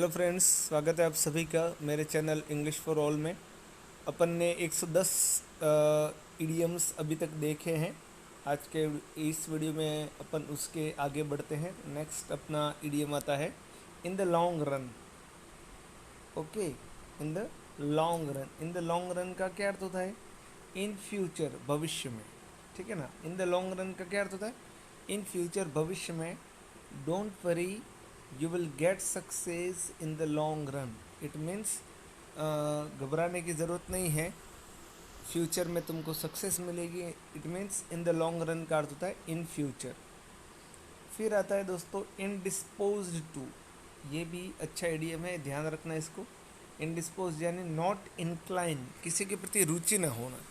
Hello friends, स्वागत है आप सभी का मेरे चैनल इंग्लिश फॉर ऑल में। अपन ने 110 इडियम्स अभी तक देखे हैं। आज के इस वीडियो में अपन उसके आगे बढ़ते हैं। नेक्स्ट अपना इडियम आता है in the long run. Okay, in the long run. In the long run का क्या अर्थ होता है? इन फ्यूचर, भविष्य में। ठीक है ना। इन द लॉन्ग रन का क्या अर्थ होता है? इन फ्यूचर, भविष्य में। Don't worry, you will get success in the long run. It means घबराने की ज़रूरत नहीं है, फ्यूचर में तुमको सक्सेस मिलेगी। It means in the long run का अर्थ होता है इन फ्यूचर। फिर आता है दोस्तों इनडिस्पोज्ड टू। ये भी अच्छा आइडियम है, ध्यान रखना इसको। इनडिस्पोज यानी नॉट इंक्लाइन, किसी के प्रति रुचि न होना।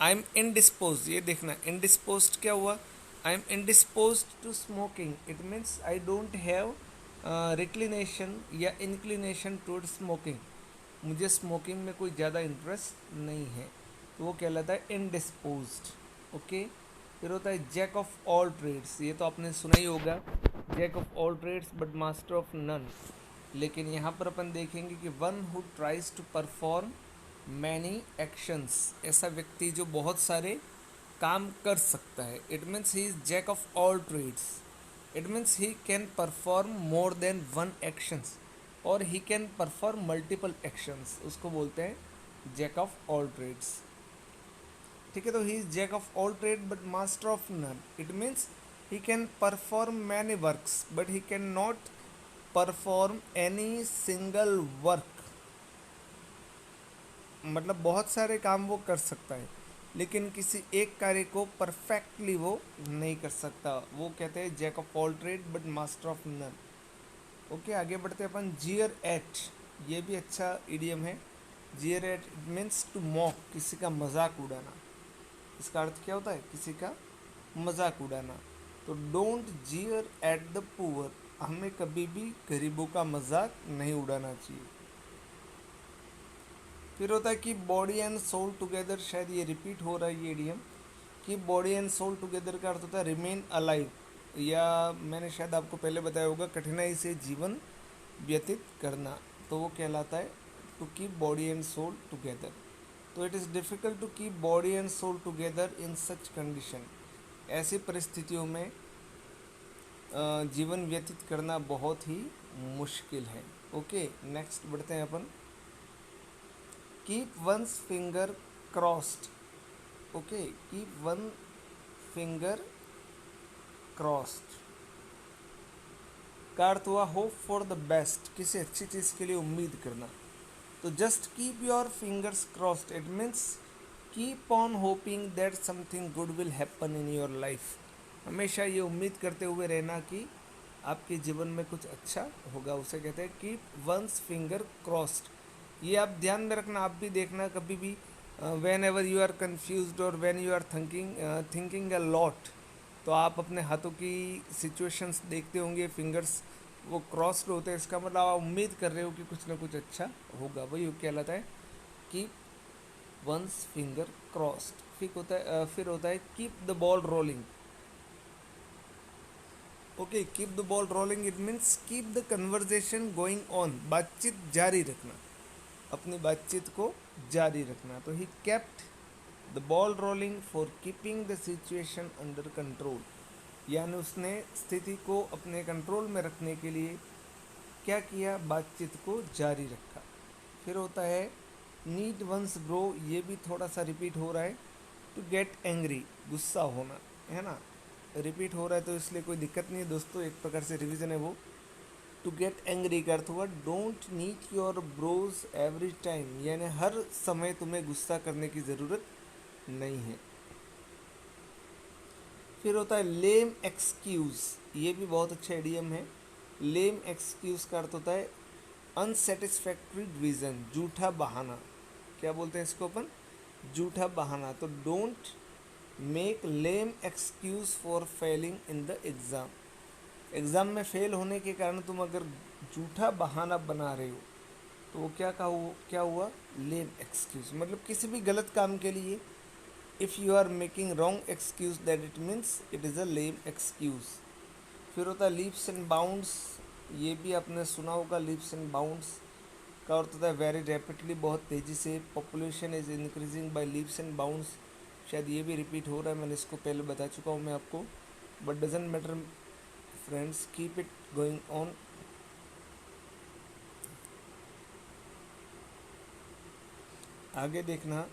आई एम इनडिस्पोज, ये देखना इनडिस्पोज क्या हुआ। I am indispose to smoking. It means I don't have reclination या इंक्लिनेशन टूवर्ड स्मोकिंग। मुझे स्मोकिंग में कोई ज़्यादा इंटरेस्ट नहीं है, तो वो कहलाता है इनडिस्पोज्ड। ओके। फिर होता है जैक ऑफ ऑल ट्रेड्स। ये तो आपने सुना ही होगा, jack of all trades but master of none. लेकिन यहाँ पर अपन देखेंगे कि one who tries to perform many actions, ऐसा व्यक्ति जो बहुत सारे काम कर सकता है। It means he is jack of all trades. It means he can perform more than one actions और he can perform multiple actions, उसको बोलते हैं जैक ऑफ ऑल ट्रेड्स। ठीक है, तो he is jack of all trade but master of none. It means he can perform many works but he can not perform any single work. मतलब बहुत सारे काम वो कर सकता है, लेकिन किसी एक कार्य को परफेक्टली वो नहीं कर सकता। वो कहते हैं jack of all trade but master of none. Okay, आगे बढ़ते हैं अपन। जियर एट, ये भी अच्छा इडियम है। जियर एट मीन्स टू मॉक, किसी का मजाक उड़ाना। इसका अर्थ क्या होता है? किसी का मजाक उड़ाना। तो डोंट जियर एट द पुअर, हमें कभी भी गरीबों का मजाक नहीं उड़ाना चाहिए। फिर होता है कि बॉडी एंड सोल टुगेदर, शायद ये रिपीट हो रहा है ये इडियम, कि बॉडी एंड सोल टुगेदर का अर्थ होता है रिमेन अलाइव, या मैंने शायद आपको पहले बताया होगा कठिनाई से जीवन व्यतीत करना। तो वो कहलाता है to keep body and soul together. तो it is difficult to keep body and soul together in such condition. ऐसी परिस्थितियों में जीवन व्यतीत करना बहुत ही मुश्किल है। ओके, नेक्स्ट बढ़ते हैं अपन। Keep one's finger crossed. Okay, keep one finger crossed का अर्थ हुआ होप फॉर द बेस्ट, किसी अच्छी चीज़ के लिए उम्मीद करना। तो just keep your fingers crossed, it means keep on hoping that something good will happen in your life. हमेशा ये उम्मीद करते हुए रहना कि आपके जीवन में कुछ अच्छा होगा, उसे कहते हैं कीप वंस फिंगर क्रॉस्ड। ये आप ध्यान में रखना, आप भी देखना कभी भी whenever you are confuse और when you are thinking a lot, तो आप अपने हाथों की सिचुएशंस देखते होंगे, फिंगर्स वो क्रॉस्ड होते हैं, इसका मतलब आप उम्मीद कर रहे हो कि कुछ ना कुछ अच्छा होगा। वही कहलाता है कीप वंस फिंगर क्रॉस्ड। फिर होता है keep the ball rolling. Okay, keep the ball rolling, it means keep the conversation going on, बातचीत जारी रखना, अपनी बातचीत को जारी रखना। तो he kept the ball rolling for keeping the situation under control, यानी उसने स्थिति को अपने कंट्रोल में रखने के लिए क्या किया? बातचीत को जारी रखा। फिर होता है नीड वंस ग्रो, ये भी थोड़ा सा रिपीट हो रहा है। टू गेट एंग्री, गुस्सा होना, है ना। रिपीट हो रहा है तो इसलिए कोई दिक्कत नहीं है दोस्तों, एक प्रकार से रिवीजन है वो। टू गेट एंग्री का अर्थ हुआ don't need your bros every time, यानी हर समय तुम्हें गुस्सा करने की ज़रूरत नहीं है। फिर होता है लेम एक्सक्यूज़, ये भी बहुत अच्छा इडियम है। लेम एक्सक्यूज़ का अर्थ होता है अनसेटिस्फैक्ट्री रीज़न, झूठा बहाना। क्या बोलते हैं इसको अपन? झूठा बहाना। तो don't make lame excuse for Fehling in the exam. Exam में फेल होने के कारण तुम अगर झूठा बहाना बना रहे हो तो वो क्या हुआ? Lame excuse. मतलब किसी भी गलत काम के लिए if you are making wrong excuse that it means it is a lame excuse. फिर होता है लीप्स एंड बाउंड्स, ये भी आपने सुना होगा, लीप्स एंड बाउंड्स का अर्थ होता है वेरी रैपिडली, बहुत तेज़ी से। Population is increasing by leaps and bounds, शायद ये भी रिपीट हो रहा है, मैंने इसको पहले बता चुका हूँ मैं आपको। But doesn't matter friends, keep it going on. आगे देखना,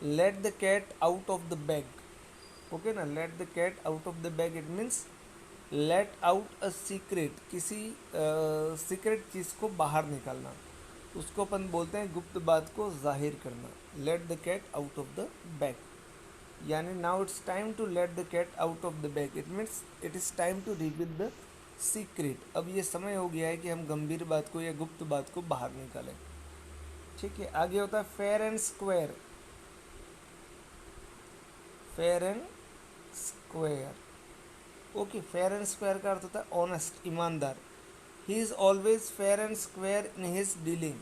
let the cat out of the bag. Okay ना, let the cat out of the bag, it means let out a secret, किसी सीक्रेट चीज़ को बाहर निकालना, उसको अपन बोलते हैं गुप्त बात को जाहिर करना। Let the cat out of the bag, यानी now it's time to let the cat out of the bag, it means it is time to reveal the secret. अब ये समय हो गया है कि हम गंभीर बात को या गुप्त बात को बाहर निकालें। ठीक है, आगे होता है fair and square. Fair and square, okay, fair and square का अर्थ होता है ऑनेस्ट, ईमानदार। He is always fair and square in his dealing,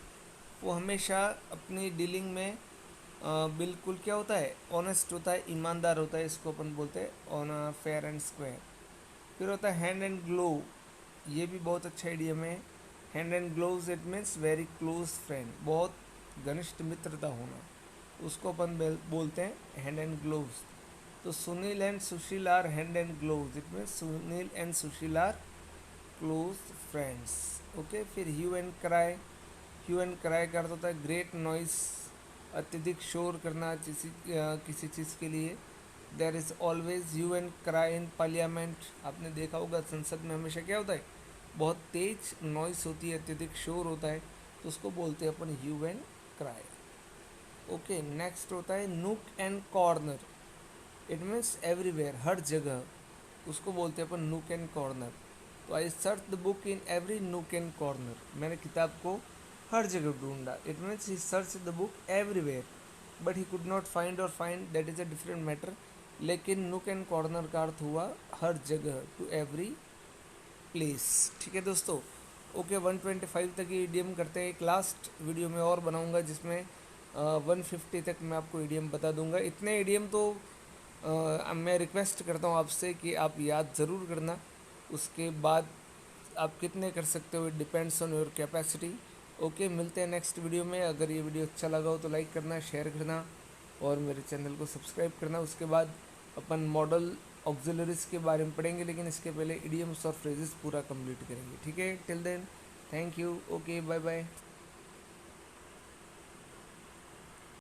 वो हमेशा अपनी डीलिंग में बिल्कुल क्या होता है, ऑनेस्ट होता है, ईमानदार होता है, इसको अपन बोलते हैं ऑन फेयर एंड स्क्वायर। फिर होता है हैंड एंड ग्लोव, ये भी बहुत अच्छा आइडियम है। Hand and gloves, it means very close friend, बहुत घनिष्ठ मित्रता होना, उसको अपन बोलते हैं हैंड एंड ग्लोव्स। तो Sunil and Sushil are hand and gloves, it means Sunil and Sushil are close friends. Okay, फिर hue and cry, hue and cry का अर्थ होता है ग्रेट नॉइस, अत्यधिक शोर करना किसी चीज़ के लिए। There is always hue and cry in parliament, आपने देखा होगा संसद में हमेशा क्या होता है, बहुत तेज नॉइस होती है, अत्यधिक शोर होता है, तो उसको बोलते हैं अपन hue and cry. Okay, next होता है nook and corner, it means everywhere, हर जगह, उसको बोलते हैं अपन नूक एंड कॉर्नर। तो I search the book in every nook and corner, मैंने किताब को हर जगह ढूंढा, it means he search the book everywhere but he could not find, और find that is a different matter. लेकिन नूक एंड कॉर्नर का अर्थ हुआ हर जगह, टू एवरी प्लेस। ठीक है दोस्तों, ओके, 125 तक ये ईडीएम करते हैं। एक लास्ट वीडियो में और बनाऊंगा जिसमें 150 तक मैं आपको ईडीएम बता दूंगा। इतने ईडीएम तो मैं रिक्वेस्ट करता हूँ आपसे कि आप याद ज़रूर करना, उसके बाद आप कितने कर सकते हो, it depends on your capacity. Okay, मिलते हैं नेक्स्ट वीडियो में। अगर ये वीडियो अच्छा लगा हो तो लाइक करना, शेयर करना और मेरे चैनल को सब्सक्राइब करना। उसके बाद अपन मॉडल ऑक्सिलरीज के बारे में पढ़ेंगे, लेकिन इसके पहले इडियम्स और फ्रेजेस पूरा कंप्लीट करेंगे। ठीक है, till then thank you, okay, bye bye.